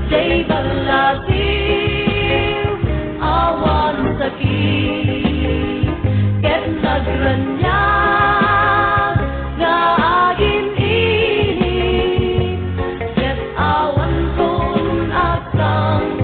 Jay balating awan sakit ket nagranyag nga agin ini ket awan kun akang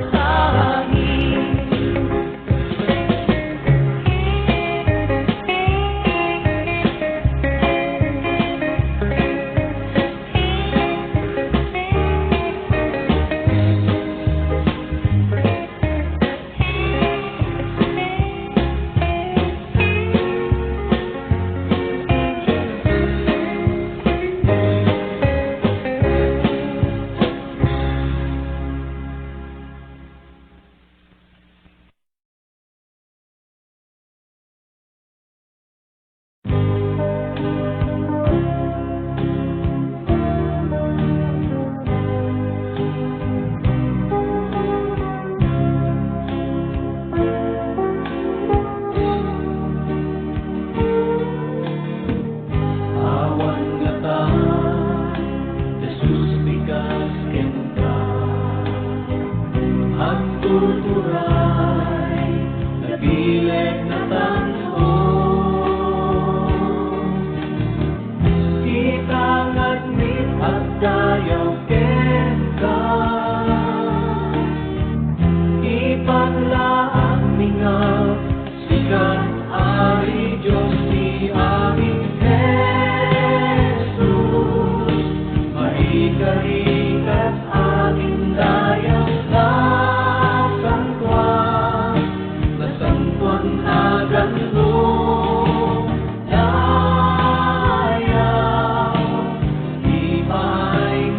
Bye.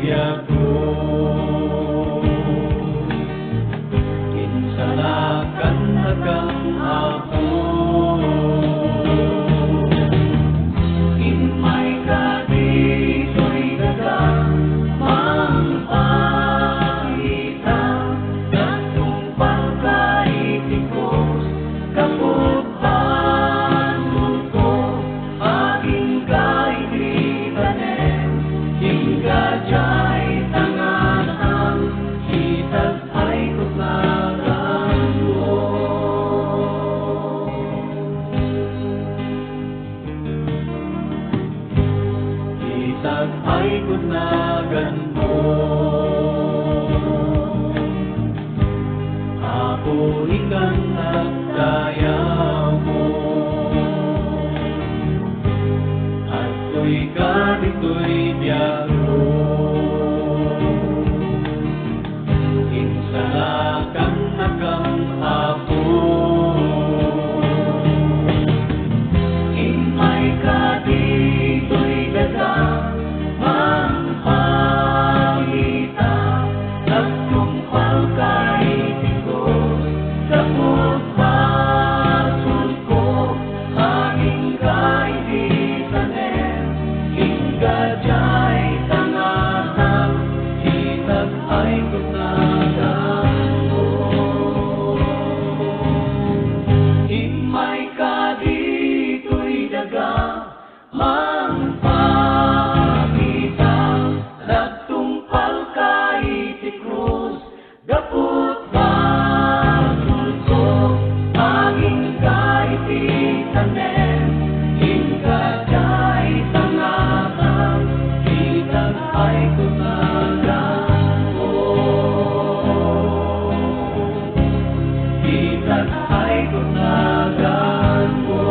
biyago kinsalakan agang ako imay ka dito'y dagang mangpahita datong pagkaitikos kaput bangun ko aging kaititanen hingga jay tanganan hitag ay kutlaran ko hitag ay kutlagan mo ako ikang nagdayaw mo at to'y ka dito'y biyago kinsalakan agang ako imay ka dito'y dagang mangpahita datong pagkaitikos kaput basun ko aging kaititanen hingga jay tangahan hitag ay kutlagan mo imay ka dito'y dagang mangpakita datong pagkaitikos gaput basul ko aging kaititanen hingga jay tangahan hitag ay kutlagan mo hitag ay kutlagan mo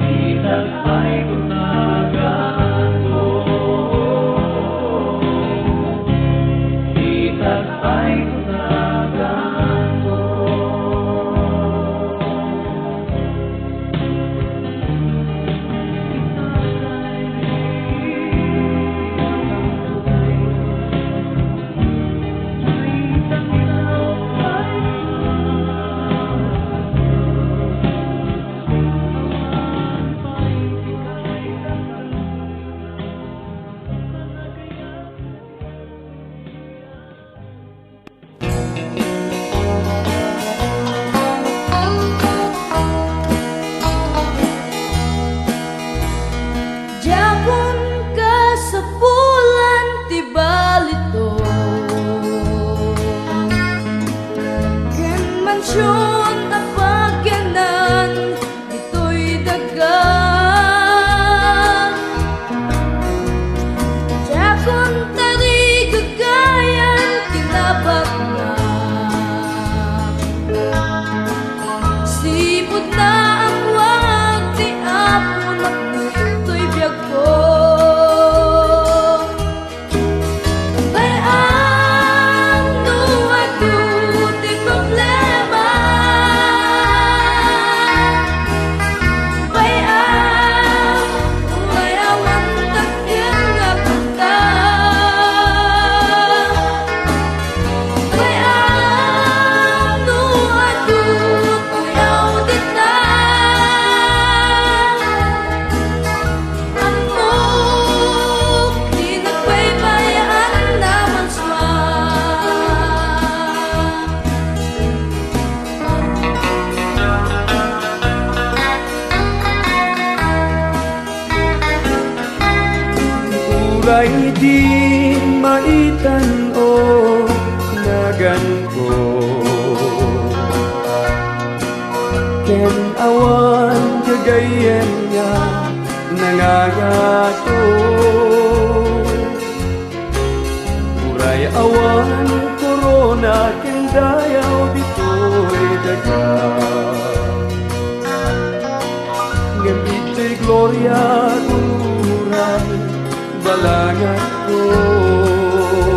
hitag ay kutlagan mo hitag ay kutlagan mo Japon ka sa bulan tibalito ken mansyon na pagyanan dito'y dagat Japon tari gagayan kinabak na sipot na ang wag ti apon to'y biyag ko bayaan duwag di problema bayaan umayawan takyan nga punta bayaan duwag uyaw di ta Amok, di nagbaybayan naman siya uray di maitan o nagan ko ken awan kagayen niya nangagato uray awan corona ken dayaw dito'y daga ngem ito'y gloria uray balangat ko